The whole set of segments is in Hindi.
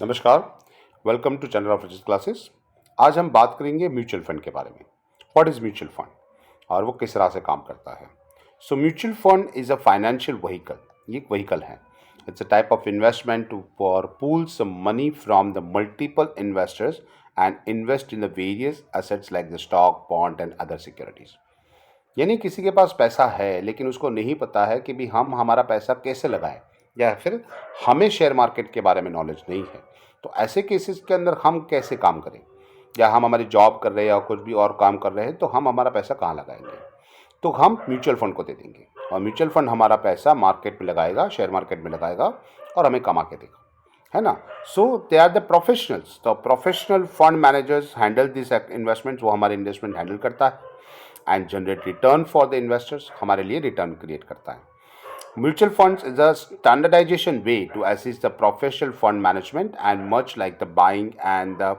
नमस्कार, वेलकम टू चैनल ऑफ रिचर्स क्लासेस। आज हम बात करेंगे म्यूचुअल फंड के बारे में। व्हाट इज़ म्यूचुअल फंड और वो किस तरह से काम करता है। So mutual fund is a financial vehicle. ये एक व्हीकल है। It's a type of investment for pools money from the multiple investors and invest in the various assets like the stock, bond and other securities. यानी किसी के पास पैसा है लेकिन उसको नहीं पता है कि भी हम हमारा पैसा कैसे लगाएं, या फिर हमें शेयर मार्केट के बारे में नॉलेज नहीं है। तो ऐसे केसेस के अंदर हम कैसे काम करें, या हम हमारी जॉब कर रहे हैं या कुछ भी और काम कर रहे हैं, तो हम हमारा पैसा कहाँ लगाएंगे। तो हम म्यूचुअल फंड को दे देंगे और म्यूचुअल फंड हमारा पैसा मार्केट में लगाएगा, शेयर मार्केट में लगाएगा और हमें कमा के देगा, है ना। सो दे आर द प्रोफेशनल्स। तो professional fund managers handle this investment. वो हमारे इन्वेस्टमेंट हैंडल करता है and generate return for the investors. हमारे लिए रिटर्न क्रिएट करता है। Mutual funds is a standardization way to assist the professional fund management and much like the buying and the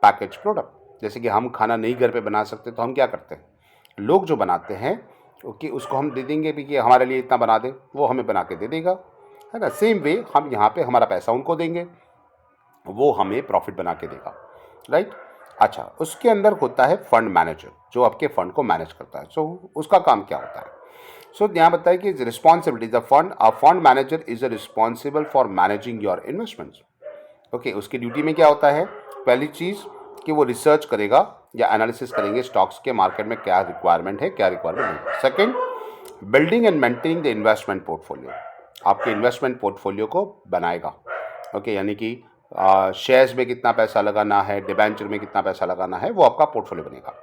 package product. जैसे कि हम खाना नहीं घर पे बना सकते तो हम क्या करते हैं, लोग जो बनाते हैं कि उसको हम दे देंगे भी कि हमारे लिए इतना बना दे, वो हमें बना के दे देगा, है ना। सेम वे हम यहाँ पे हमारा पैसा उनको देंगे, वो हमें प्रॉफिट बना के देगा, राइट। अच्छा, उसके अंदर होता है फंड मैनेजर जो आपके फंड को मैनेज करता है। सो उसका काम क्या होता है। सो यहाँ बताया कि responsibility the fund, a fund manager is responsible for managing your investments. Okay, उसकी ड्यूटी में क्या होता है, पहली चीज़ कि वो रिसर्च करेगा या एनालिसिस करेंगे स्टॉक्स के मार्केट में क्या रिक्वायरमेंट है, क्या रिक्वायरमेंट नहीं है। Second, building and maintaining the investment portfolio. आपके इन्वेस्टमेंट पोर्टफोलियो को बनाएगा। ओके, यानी कि शेयर्स में कितना पैसा लगाना है, डिबेंचर में कितना पैसा लगाना है, वो आपका पोर्टफोलियो बनेगा।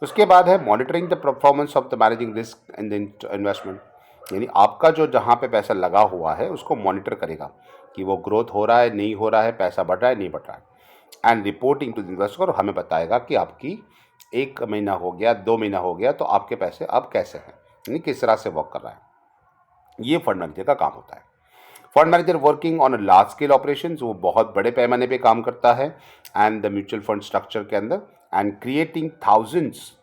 उसके बाद है monitoring the performance of the managing risk in the investment. यानी आपका जो जहाँ पे पैसा लगा हुआ है उसको मॉनिटर करेगा कि वो ग्रोथ हो रहा है, नहीं हो रहा है, पैसा बढ़ रहा है, नहीं बढ़ रहा है। And reporting to the investor, हमें बताएगा कि आपकी 1 महीना हो गया, 2 महीना हो गया, तो आपके पैसे अब कैसे हैं, यानी किस तरह से वर्क कर रहा है। ये फंड मैनेजर का काम होता है। Fund manager working on a large scale operation, वो बहुत बड़े पैमाने पे काम करता है and the mutual fund structure के अंदर, and creating thousands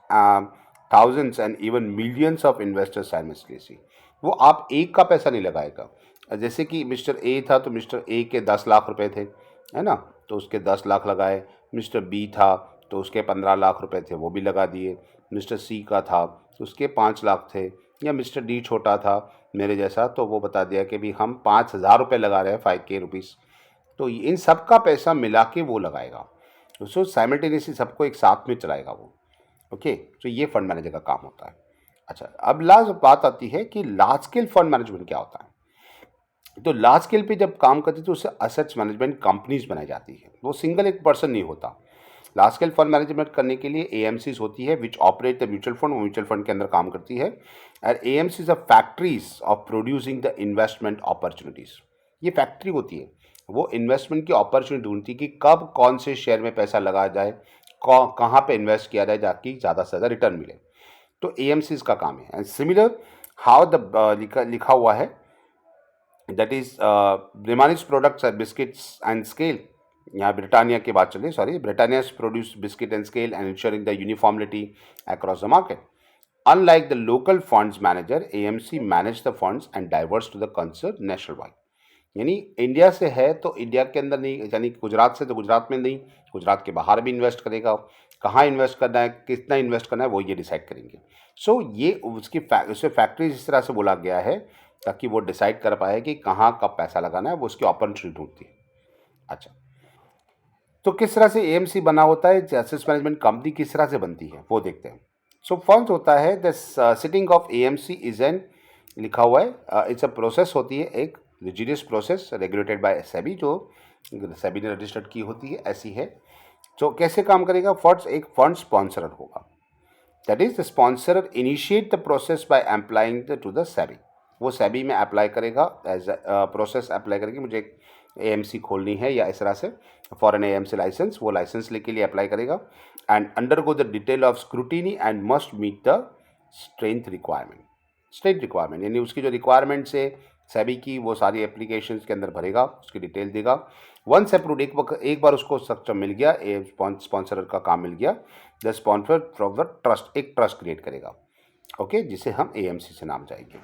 and even millions of investors simultaneously. वो आप एक का पैसा नहीं लगाएगा। जैसे कि मिस्टर ए था तो मिस्टर ए के 10 लाख रुपए थे, है ना, तो उसके 10 लाख लगाए। मिस्टर बी था तो उसके 15 लाख रुपए थे, वो भी लगा दिए। मिस्टर सी का था तो उसके 5 लाख थे। या मिस्टर डी छोटा था मेरे जैसा, तो वो बता दिया कि भी हम 5,000 रुपये लगा रहे हैं, 5K रुपीज़। तो इन सब का पैसा मिला के वो लगाएगा, उसको साइमल्टेनियसली सबको एक साथ में चलाएगा वो। ओके, तो ये फंड मैनेजर का काम होता है। अच्छा, अब लास्ट बात आती है कि लार्ज स्केल फंड मैनेजमेंट क्या होता है। तो लार्ज स्केल पे जब काम करती है तो उससे असेट्स मैनेजमेंट कंपनीज बनाई जाती है, वो सिंगल एक पर्सन नहीं होता। लार्ज स्केल फंड मैनेजमेंट करने के लिए एएमसीज होती है which operate the mutual fund, वो म्यूचुअल फंड के अंदर काम करती है। और AMCs are factories of producing the investment opportunities. ये फैक्ट्री होती है, वो इन्वेस्टमेंट की अपॉर्चुनिटी ढूंढती है कि कब कौन से शेयर में पैसा लगाया जाए, कहाँ पे इन्वेस्ट किया जाए ताकि ज़्यादा से ज़्यादा रिटर्न मिले। तो एएमसीज का काम है। एंड सिमिलर हाउ द लिखा हुआ है, that is Britannia's products are biscuits and scale. यहाँ ब्रिटानिया की बात चलिए, sorry, Britannia produce biscuit and scale and ensuring the uniformity across the market. Unlike the local funds manager, AMC manage the funds and diverse to the concern national wide. यानी इंडिया से है तो इंडिया के अंदर नहीं, यानी गुजरात से तो गुजरात में नहीं, गुजरात के बाहर भी इन्वेस्ट करेगा। कहाँ इन्वेस्ट करना है, कितना इन्वेस्ट करना है, वो ये डिसाइड करेंगे। सो ये उसकी उसे फैक्ट्री इस तरह से बोला गया है ताकि वो डिसाइड कर पाए कि कहाँ कब पैसा लगाना है, वो उसकी अपॉर्चुनिटी ढूंढती है। अच्छा, तो किस तरह से एएमसी बना होता है, एसेट मैनेजमेंट कंपनी किस तरह से बनती है वो देखते हैं। सो फंड होता है the sitting of AMC is an, लिखा हुआ है, इट्स अ प्रोसेस होती है, एक रिजिडियस प्रोसेस रेगुलेटेड बाय सेबी, जो सेबी ने रजिस्टर्ड की होती है, ऐसी है। तो कैसे काम करेगा, फंड्स एक फंड स्पॉन्सर होगा, that is the sponsor initiate the process by applying to the SEBI. वो सेबी में अप्लाई करेगा, एज प्रोसेस अप्लाई करेगी, मुझे एक एएमसी खोलनी है या इस तरह से फॉर एन एएमसी लाइसेंस, वो लाइसेंस लेके लिए अप्लाई करेगा and undergo the detail of scrutiny and must meet the strength requirement, यानी उसकी जो रिक्वायरमेंट्स है सेबी की, वो सारी एप्लीकेशन के अंदर भरेगा, उसकी डिटेल देगा। वंस अप्रूव्ड, एक बार उसको स्ट्रक्चर मिल गया, स्पॉन्सर का काम मिल गया, the sponsor from the trust, एक ट्रस्ट क्रिएट करेगा, ओके, जिसे हम एएमसी से नाम जाएंगे।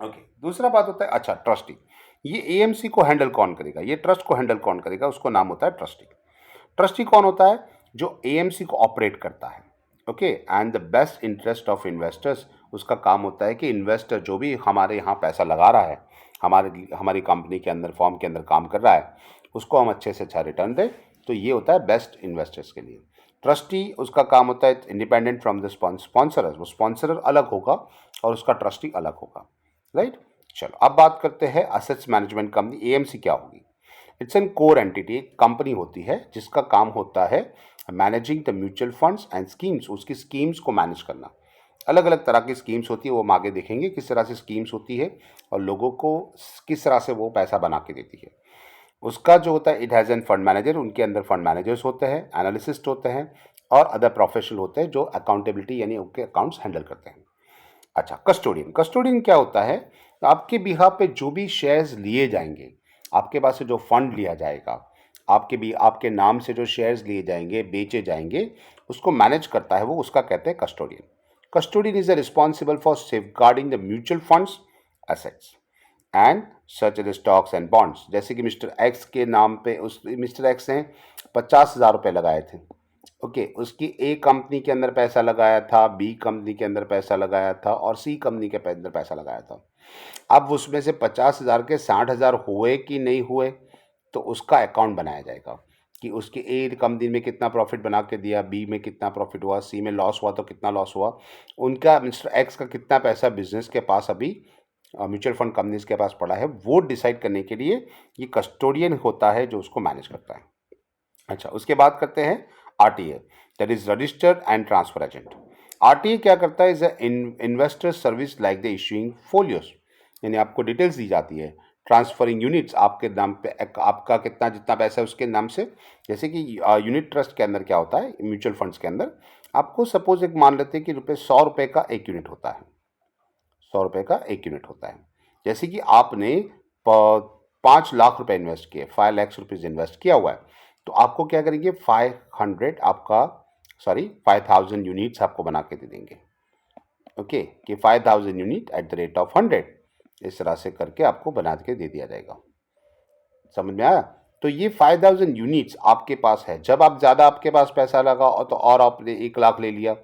ओके, दूसरा बात होता है, अच्छा, ट्रस्टी। ये एएमसी को हैंडल कौन करेगा, ये ट्रस्ट को हैंडल कौन करेगा, उसको नाम होता है ट्रस्टी। ट्रस्टी कौन होता है, जो एएमसी को ऑपरेट करता है। Okay, and the best interest of investors, उसका काम होता है कि इन्वेस्टर जो भी हमारे यहाँ पैसा लगा रहा है, हमारी कंपनी के अंदर, फॉर्म के अंदर काम कर रहा है, उसको हम अच्छे से अच्छा रिटर्न दें। तो ये होता है बेस्ट इन्वेस्टर्स के लिए। ट्रस्टी, उसका काम होता है इंडिपेंडेंट फ्रॉम द स्पॉन्सर, वो स्पॉन्सर अलग होगा और उसका ट्रस्टी अलग होगा, राइट। चलो अब बात करते हैं असेट्स मैनेजमेंट कंपनी, एएमसी क्या होगी। इट्स एन कोर एंटिटी, एक कंपनी होती है जिसका काम होता है managing the mutual funds and schemes, उसकी स्कीम्स को मैनेज करना। अलग अलग तरह की स्कीम्स होती है, वो हम आगे देखेंगे किस तरह से स्कीम्स होती है और लोगों को किस तरह से वो पैसा बना के देती है। उसका जो होता है, it has an fund manager, उनके अंदर फंड मैनेजर्स होते हैं, एनालिसिस्ट होते हैं और अदर प्रोफेशनल होते हैं जो अकाउंटेबिलिटी यानी उनके अकाउंट्स हैंडल करते हैं। अच्छा, कस्टोडियन, कस्टोडियन क्या होता है, तो आपके बिहाफ पे जो भी शेयर्स लिए जाएंगे, आपके पास से जो फंड लिया जाएगा, आपके नाम से जो शेयर्स लिए जाएंगे, बेचे जाएंगे, उसको मैनेज करता है वो, उसका कहते हैं custodian. Custodian is responsible for safeguarding the mutual funds assets and such as stocks and bonds. जैसे कि मिस्टर एक्स के नाम पे, उस मिस्टर एक्स ने 50,000 रुपये लगाए थे। ओके, उसकी ए कंपनी के अंदर पैसा लगाया था, बी कंपनी के अंदर पैसा लगाया था और सी कंपनी के अंदर पैसा लगाया था। अब उसमें से 50,000 के 60,000 हुए कि नहीं हुए, तो उसका अकाउंट बनाया जाएगा कि उसके ए कंपनी में कितना प्रॉफिट बना के दिया, बी में कितना प्रॉफिट हुआ, सी में लॉस हुआ तो कितना लॉस हुआ, उनका मिस्टर एक्स का कितना पैसा बिजनेस के पास अभी म्यूचुअल फंड कंपनीज के पास पड़ा है, वो डिसाइड करने के लिए ये कस्टोडियन होता है जो उसको मैनेज करता है। अच्छा, उसके बाद करते हैं RTA, that is registered and transfer agent. RTA क्या करता है, is investor service like the issuing folios, यानी आपको डिटेल्स दी जाती है, ट्रांसफरिंग यूनिट्स आपके नाम पे, आपका कितना जितना पैसा है उसके नाम से। जैसे कि यूनिट ट्रस्ट के अंदर क्या होता है, म्यूचुअल फंड्स के अंदर आपको सपोज एक मान लेते हैं कि ₹100 का एक यूनिट होता है, 100 रुपये का एक यूनिट होता है। जैसे कि आपने 5 लाख रुपए इन्वेस्ट किए, 5 लाख रुपीज़ इन्वेस्ट किया हुआ है, तो आपको क्या करेंगे, 5,000 यूनिट्स आपको बना के दे देंगे। ओके, कि 5,000 unit at the rate of 100, इस तरह से करके आपको बना के दे दिया जाएगा। समझ में आया। तो ये 5,000 यूनिट्स आपके पास है। जब आप ज़्यादा आपके पास पैसा लगा और तो और आपने 1 लाख ले लिया,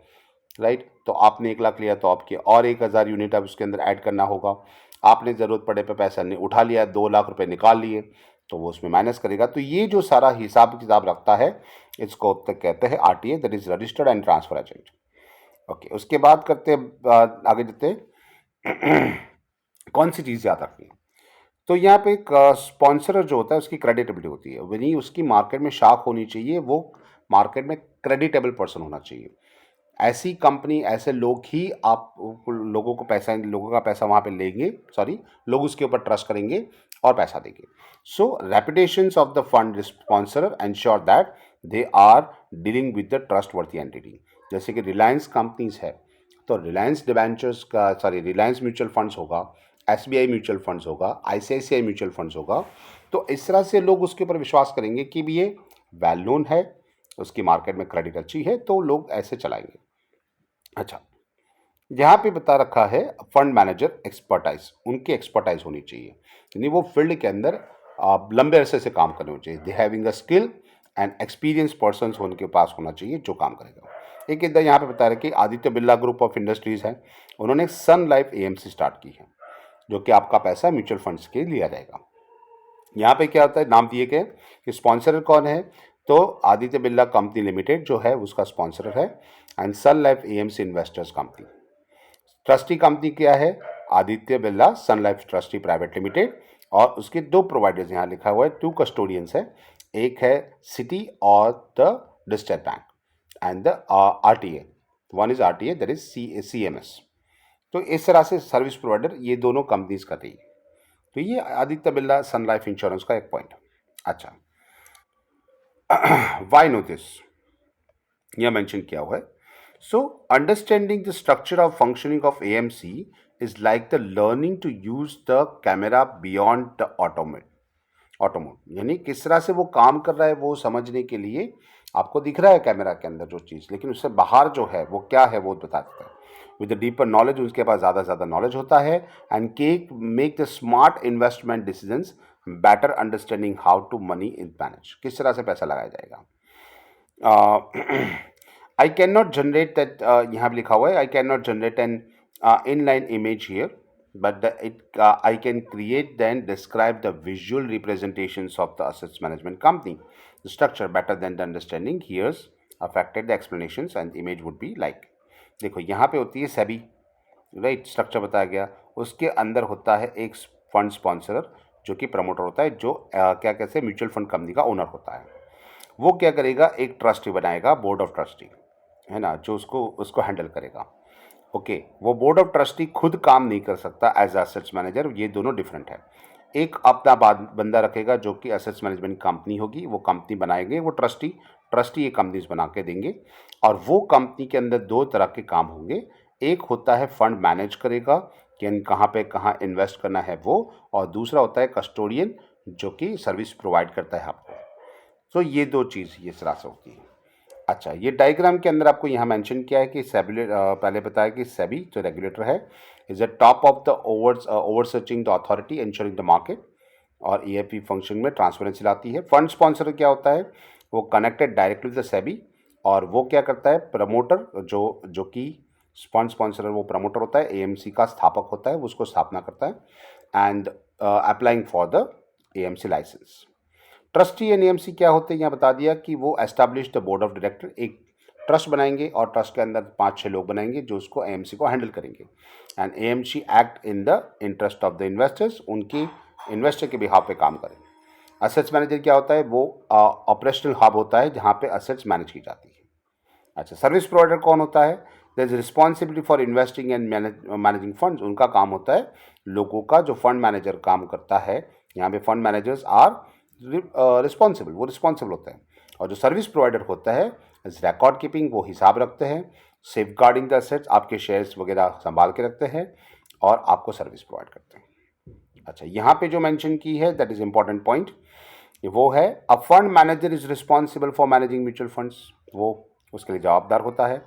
राइट, तो आपने 1 लाख लिया तो आपके और 1,000 यूनिट अब उसके अंदर ऐड करना होगा। आपने ज़रूरत पड़े पे पैसा नहीं उठा लिया, 2 लाख रुपए निकाल लिए, तो वो उसमें माइनस करेगा। तो ये जो सारा हिसाब किताब रखता है, इसको कहते हैं RTA, that is registered and transfer agent. Okay, उसके बाद करते आगे जाते हैं कौन सी चीज़ याद रखनी है। तो यहाँ पे एक स्पॉन्सर जो होता है उसकी क्रेडिटेबिलिटी होती है, वही उसकी मार्केट में शाख होनी चाहिए, वो मार्केट में क्रेडिटेबल पर्सन होना चाहिए। ऐसी कंपनी, ऐसे लोग ही आप लोगों का पैसा वहाँ पे लेंगे, लोग उसके ऊपर ट्रस्ट करेंगे और पैसा देंगे। So reputations of the fund sponsor ensure that they are dealing with the trustworthy entity. जैसे कि रिलायंस कंपनीज है, तो रिलायंस डिबेंचर्स का, रिलायंस म्यूचुअल फंड्स होगा, एसबीआई म्यूचुअल फंड्स होगा, आईसीआईसीआई म्यूचुअल फंड्स होगा। तो इस तरह से लोग उसके ऊपर विश्वास करेंगे कि भी ये वेल नोन है, उसकी मार्केट में क्रेडिट अच्छी है, तो लोग ऐसे चलाएंगे। अच्छा, यहाँ पे बता रखा है फंड मैनेजर एक्सपर्टाइज, उनकी एक्सपर्टाइज होनी चाहिए, यानी वो फील्ड के अंदर लंबे अरसे से काम करने चाहिए। They having a skill and experience person उनके पास होना चाहिए जो काम करेगा। एक इधर यहाँ पे बता रहे कि Aditya Birla group of industries है, उन्होंने सन लाइफ एएमसी स्टार्ट की है, जो कि आपका पैसा म्यूचुअल फंड्स के लिया जाएगा। यहाँ पे क्या होता है, नाम दिए गए कि स्पॉन्सर कौन है, तो आदित्य बिरला कंपनी लिमिटेड जो है उसका स्पॉन्सर है, and Sun Life AMC investors company. Trustee company क्या है, Aditya Birla Sun Life trustee private limited, और उसके दो प्रोवाइडर्स यहाँ लिखा हुआ है, 2 कस्टोडियंस है, एक है सिटी और the district bank and the RTA, one is RTA, that is CMS. तो इस तरह से सर्विस प्रोवाइडर ये दोनों कंपनीज का थी। तो ये Aditya Birla Sun Life insurance का एक पॉइंट। अच्छा, वाई नो दिस, यह मेंशन किया हुआ है। So understanding the structure of functioning of AMC is like the learning to use the camera beyond the auto mode, यानी किस तरह से वो काम कर रहा है वो समझने के लिए आपको दिख रहा है कैमरा के अंदर जो चीज़, लेकिन उससे बाहर जो है वो क्या है वो बता देता है। विद द डीपर नॉलेज, उसके पास ज़्यादा नॉलेज होता है, and cake make the smart investment decisions, better understanding how to money is manage, किस तरह से पैसा लगाया जाएगा। I can not generate that, यहाँ पे लिखा हुआ है I can not generate an inline image here, but I can create then describe the visual representations of the assets management company, the structure better than the understanding here's affected the explanations and the image would be like। देखो यहाँ पे होती है सेबी, राइट, स्ट्रक्चर बताया गया, उसके अंदर होता है एक फंड स्पॉन्सर जो कि प्रमोटर होता है, जो क्या कहते हैं म्यूचुअल फंड कंपनी का ओनर होता है। वो क्या करेगा, एक ट्रस्टी बनाएगा, बोर्ड ऑफ ट्रस्टी, है ना, जो उसको हैंडल करेगा। ओके, वो बोर्ड ऑफ ट्रस्टी खुद काम नहीं कर सकता एज एसेट्स मैनेजर, ये दोनों डिफरेंट है। एक अपना बंदा रखेगा जो कि एसेट्स मैनेजमेंट कंपनी होगी, वो कंपनी बनाएंगे, वो ट्रस्टी ये कंपनीज बना के देंगे, और वो कंपनी के अंदर दो तरह के काम होंगे। एक होता है फंड मैनेज करेगा कि कहाँ पे कहाँ इन्वेस्ट करना है वो, और दूसरा होता है कस्टोडियन जो कि सर्विस प्रोवाइड करता है आपको। तो ये दो चीज़ ये तरह से होती है। अच्छा, ये डायग्राम के अंदर आपको यहाँ मेंशन किया है कि सेबी, पहले बताया कि सेबी जो रेगुलेटर है is the top of the over searching the authority ensuring the market, और EFP फंक्शन में ट्रांसपेरेंसी लाती है। फंड स्पॉन्सर क्या होता है, वो connected directly with the SEBI, और वो क्या करता है, प्रमोटर जो कि फंड स्पॉन्सर वो प्रमोटर होता है, AMC का स्थापक होता है, वो उसको स्थापना करता है, and applying for the AMC licence. Trustee and AMC क्या होते हैं, यहाँ बता दिया कि वो establish the board of director, एक ट्रस्ट बनाएंगे और ट्रस्ट के अंदर 5-6 लोग बनाएंगे जो उसको AMC को हैंडल करेंगे, and AMC act in the interest of the investors, उनकी इन्वेस्टर के बिहाफ पे काम करें। असेट्स मैनेजर क्या होता है, वो ऑपरेशनल हब होता है जहाँ पे असेट्स मैनेज की जाती है। अच्छा, सर्विस प्रोवाइडर कौन होता है, there is responsibility for investing and managing funds, उनका काम होता है लोगों का, जो फंड मैनेजर काम करता है, यहाँ पे फंड मैनेजर्स आर रिस्पॉन्सिबल, वो रिस्पॉन्सिबल होता है। और जो सर्विस प्रोवाइडर होता है इज रिकॉर्ड कीपिंग, वो हिसाब रखते हैं, सेफ गार्डिंग द एसेट्स, आपके शेयर्स वगैरह संभाल के रखते हैं, और आपको सर्विस प्रोवाइड करते हैं। अच्छा, यहाँ पे जो मेंशन की है दैट इज इंपॉर्टेंट पॉइंट, वो है a fund manager is responsible for managing mutual funds, वो उसके लिए जवाबदार होता है।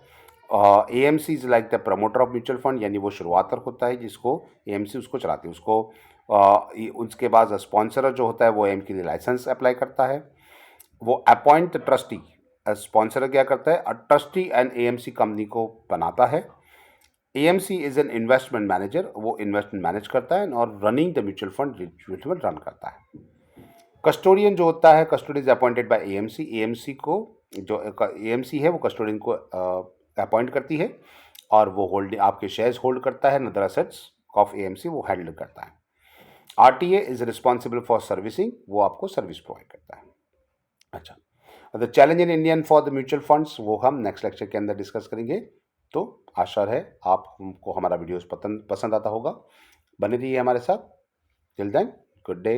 AMC is like the promoter of mutual fund, यानी वो शुरुआतर होता है जिसको AMC उसको चलाती है, उसको उसके बाद स्पॉन्सर जो होता है वो AM के लिए लाइसेंस अप्लाई करता है, वो अपॉइंट ट्रस्टी, स्पॉन्सर क्या करता है, ट्रस्टी एंड AMC कंपनी को बनाता है। AMC is an investment manager, वो इन्वेस्टमेंट मैनेज करता है और running the mutual fund run करता है। कस्टोडियन जो होता है, custodian is appointed by AMC, AMC को जो AMC है वो कस्टोडियन को अपॉइंट करती है, और वो होल्ड आपके शेयर्स होल्ड करता है, नदर एसेट्स ऑफ AMC वो हैंडल करता है। RTA is responsible for servicing, वो आपको सर्विस प्रोवाइड करता है। अच्छा, the challenge in Indian for the mutual funds वो हम नेक्स्ट लेक्चर के अंदर डिस्कस करेंगे। तो आशा है आपको हमारा वीडियोस पसंद आता होगा, बने रहिए हमारे साथ। Till then, good day.